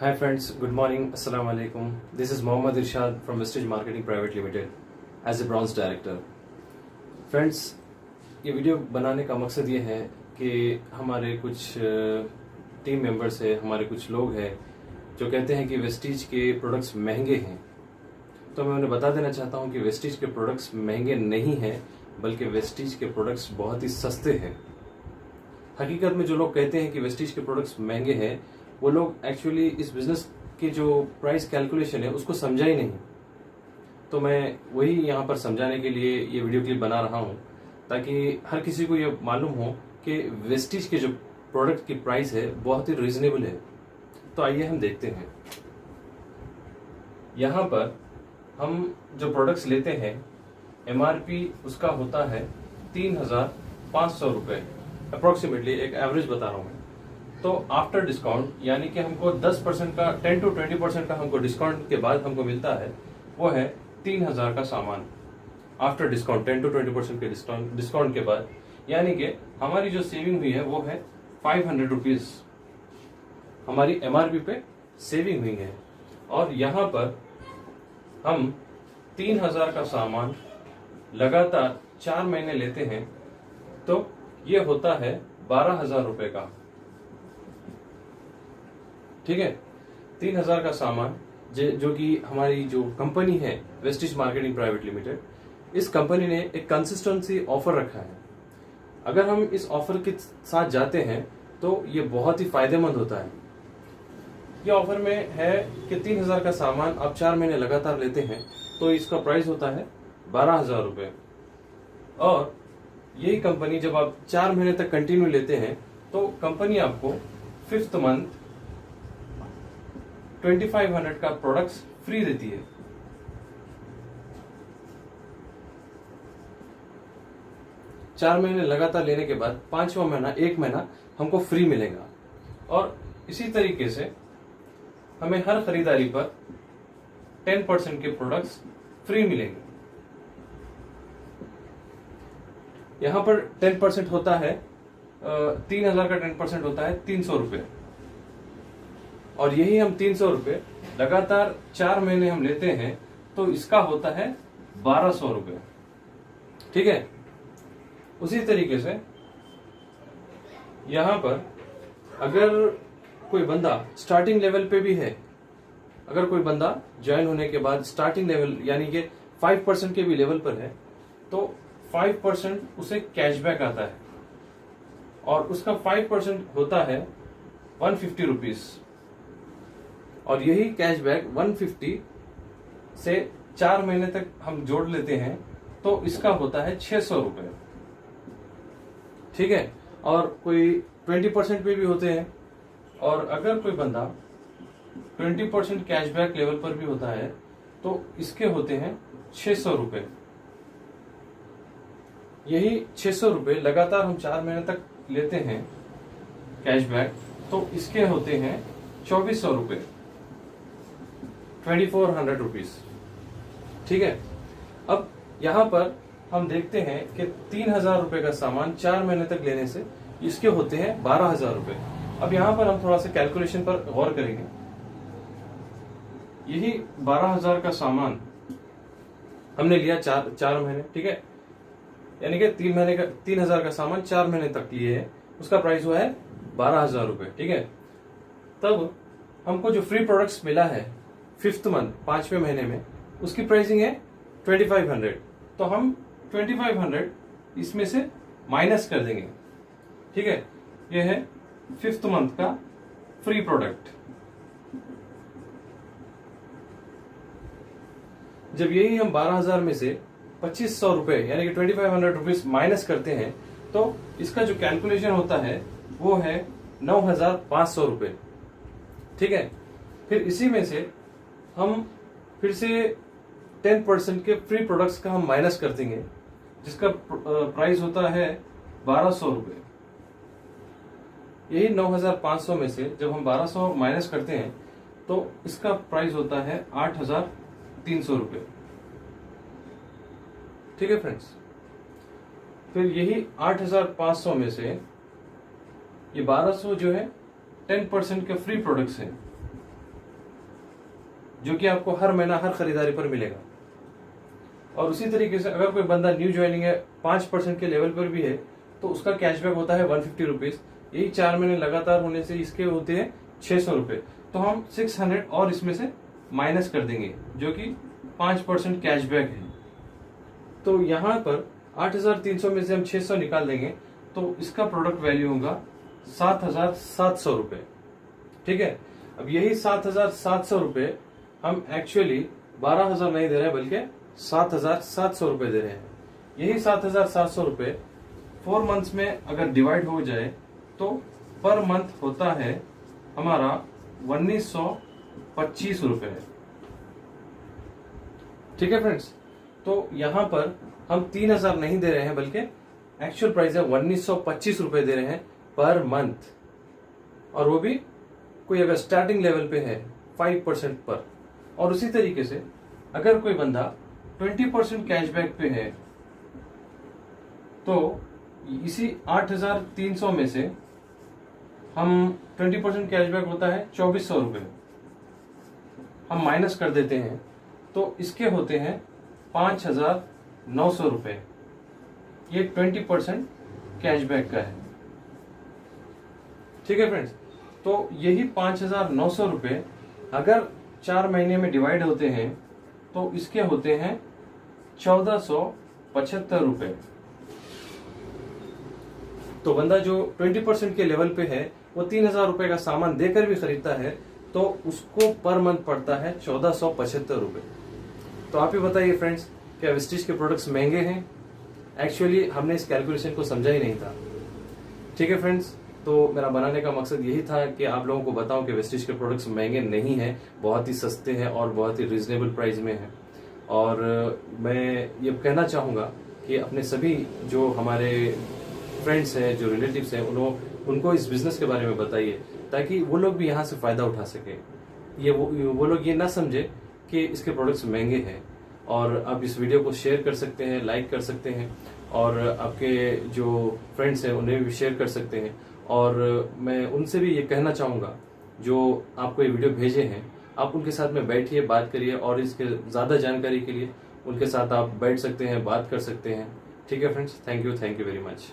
Hi friends, good morning, Assalamu alaikum. This is Mohammad Irshad from Vestige Marketing Private Limited as a bronze director. Friends, ये video बनाने का मकसद ये है कि हमारे कुछ टीम मेंबर्स है, हमारे कुछ लोग हैं जो कहते हैं कि वेस्टीज के प्रोडक्ट्स महंगे हैं। तो मैं उन्हें बता देना चाहता हूं कि वेस्टीज के प्रोडक्ट्स महंगे नहीं हैं, बल्कि वेस्टीज के प्रोडक्ट्स बहुत ही सस्ते हैं। हकीकत में जो लोग कहते हैं कि वेस्टीज के प्रोडक्ट्स महंगे हैं, वो लोग एक्चुअली इस बिजनेस की जो प्राइस कैलकुलेशन है उसको समझा ही नहीं। तो मैं वही यहाँ पर समझाने के लिए ये वीडियो क्लिप बना रहा हूँ, ताकि हर किसी को ये मालूम हो कि वेस्टीज के जो प्रोडक्ट की प्राइस है बहुत ही रीजनेबल है। तो आइए हम देखते हैं। यहाँ पर हम जो प्रोडक्ट्स लेते हैं, MRP उसका होता है 3,500 रुपये, अप्रोक्सीमेटली एक एवरेज बता रहा हूँ। तो आफ्टर डिस्काउंट यानी कि हमको 10% का 10 to 20% का हमको डिस्काउंट के बाद हमको मिलता है, वो है 3,000 का सामान। आफ्टर डिस्काउंट 10 to 20% के डिस्काउंट के बाद, यानी कि हमारी जो सेविंग हुई है वो है 500 रुपीज हमारी MRP पे सेविंग हुई है। और यहाँ पर हम 3,000 का सामान लगातार 4 महीने लेते हैं, तो ये होता है 12,000 रुपए का। ठीक है, 3,000 का सामान जो कि हमारी जो कंपनी है वेस्टीज मार्केटिंग प्राइवेट लिमिटेड, इस कंपनी ने एक कंसिस्टेंसी ऑफर रखा है। अगर हम इस ऑफर के साथ जाते हैं तो ये बहुत ही फायदेमंद होता है। ये ऑफर में है कि 3,000 का सामान आप 4 महीने लगातार लेते हैं तो इसका प्राइस होता है 12,000 रुपए। और यही कंपनी जब आप 4 महीने तक कंटिन्यू लेते हैं तो कंपनी आपको 5th मंथ 2,500 का प्रोडक्ट्स फ्री देती है। चार महीने लगातार लेने के बाद 5वां महीना 1 महीना हमको फ्री मिलेगा। और इसी तरीके से हमें हर खरीदारी पर 10% के प्रोडक्ट्स फ्री मिलेंगे। यहां पर 10% होता है 3,000 का 10% होता है 300 रुपए। और यही हम 300 रुपए लगातार 4 महीने हम लेते हैं तो इसका होता है 1,200 रुपए। ठीक है, उसी तरीके से यहां पर अगर कोई बंदा स्टार्टिंग लेवल पे भी है, अगर कोई बंदा ज्वाइन होने के बाद स्टार्टिंग लेवल यानी कि 5% के भी लेवल पर है, तो 5% उसे कैशबैक आता है और उसका 5% होता है 150 रुपीज। और यही कैशबैक 150 से 4 महीने तक हम जोड़ लेते हैं तो इसका होता है 600 रुपए। ठीक है, और कोई 20% पे भी होते हैं। और अगर कोई बंदा 20% कैशबैक लेवल पर भी होता है तो इसके होते हैं 600 रुपए। यही 600 रुपए लगातार हम 4 महीने तक लेते हैं कैशबैक, तो इसके होते हैं 2,400 रुपए, 2,400 रुपीज। ठीक है, अब यहां पर हम देखते हैं कि 3,000 रुपए का सामान 4 महीने तक लेने से इसके होते हैं 12,000 रुपए। अब यहां पर हम थोड़ा सा कैलकुलेशन पर गौर करेंगे। यही 12,000 का सामान हमने लिया 4 महीने, ठीक है, यानी कि 3,000 का सामान 4 महीने तक लिए है, उसका प्राइस हुआ है 12,000 रुपए। ठीक है, तब हमको जो फ्री प्रोडक्ट्स मिला है 5th मंथ 5वें महीने में, उसकी प्राइसिंग है 2,500। तो हम 2,500 इसमें से माइनस कर देंगे। ठीक है, यह है 5th मंथ का फ्री प्रोडक्ट। जब यही हम 12,000 में से 2,500 रुपए यानी कि 2,500 रुपीज माइनस करते हैं तो इसका जो कैलकुलेशन होता है वो है 9,500 रुपए। ठीक है, फिर इसी में से हम फिर से 10% के फ्री प्रोडक्ट्स का हम माइनस कर देंगे, जिसका प्राइस होता है 1,200 रुपए। यही 9,500 में से जब हम 1,200 माइनस करते हैं तो इसका प्राइस होता है 8,300 रुपए। ठीक है फ्रेंड्स, फिर यही 8,500 में से ये 1,200 जो है 10% के फ्री प्रोडक्ट्स हैं, जो कि आपको हर महीना हर खरीदारी पर मिलेगा। और उसी तरीके से अगर कोई बंदा न्यू ज्वाइनिंग है, 5% के लेवल पर भी है, तो उसका कैशबैक होता है 150 रुपीज। यही 4 महीने लगातार होने से इसके होते हैं 600 रुपए। तो हम 600 और इसमें से माइनस कर देंगे, जो कि 5% कैशबैक है। तो यहाँ पर 8,300 में से हम 600 निकाल देंगे, तो इसका प्रोडक्ट वैल्यू होगा 7,700 रुपए। ठीक है, अब यही 7,700 रुपए हम एक्चुअली 12,000 नहीं दे रहे हैं, बल्कि 7,700 रुपए दे रहे हैं। यही 7,700 रुपए 4 मंथ्स में अगर डिवाइड हो जाए तो पर मंथ होता है हमारा 1,925 रुपए। ठीक है फ्रेंड्स, तो यहां पर हम 3,000 नहीं दे रहे हैं, बल्कि एक्चुअल प्राइस है 1,925 रुपए दे रहे हैं पर मंथ। और वो भी कोई अगर स्टार्टिंग लेवल पे है 5% पर। और उसी तरीके से अगर कोई बंदा 20% कैशबैक पे है, तो इसी 8,300 में से हम 20% कैशबैक होता है 2,400 रुपए, हम माइनस कर देते हैं, तो इसके होते हैं 5,900 रुपए। ये 20% कैशबैक का है। ठीक है फ्रेंड्स, तो यही 5,900 रुपए अगर 4 महीने में डिवाइड होते हैं तो इसके होते हैं 1,475 रुपए। तो बंदा जो 20% के लेवल पे है वो 3,000 रुपए का सामान देकर भी खरीदता है, तो उसको पर मंथ पड़ता है 1,475 रुपए। तो आप ही बताइए फ्रेंड्स, क्या वेस्टिज के प्रोडक्ट्स महंगे हैं? एक्चुअली हमने इस कैलकुलेशन को समझा ही नहीं था। ठीक है फ्रेंड्स, तो मेरा बनाने का मकसद यही था कि आप लोगों को बताऊं कि वेस्टिज के प्रोडक्ट्स महंगे नहीं हैं, बहुत ही सस्ते हैं और बहुत ही रिजनेबल प्राइस में हैं। और मैं ये कहना चाहूँगा कि अपने सभी जो हमारे फ्रेंड्स हैं, जो रिलेटिव्स हैं, उनको इस बिजनेस के बारे में बताइए, ताकि वो लोग भी यहाँ से फायदा उठा सके। ये वो लोग ये ना समझे कि इसके प्रोडक्ट्स महंगे हैं। और आप इस वीडियो को शेयर कर सकते हैं, लाइक कर सकते हैं, और आपके जो फ्रेंड्स हैं उन्हें भी शेयर कर सकते हैं। और मैं उनसे भी ये कहना चाहूँगा, जो आपको ये वीडियो भेजे हैं, आप उनके साथ में बैठिए, बात करिए, और इसके ज़्यादा जानकारी के लिए उनके साथ आप बैठ सकते हैं, बात कर सकते हैं। ठीक है friends, thank you very much.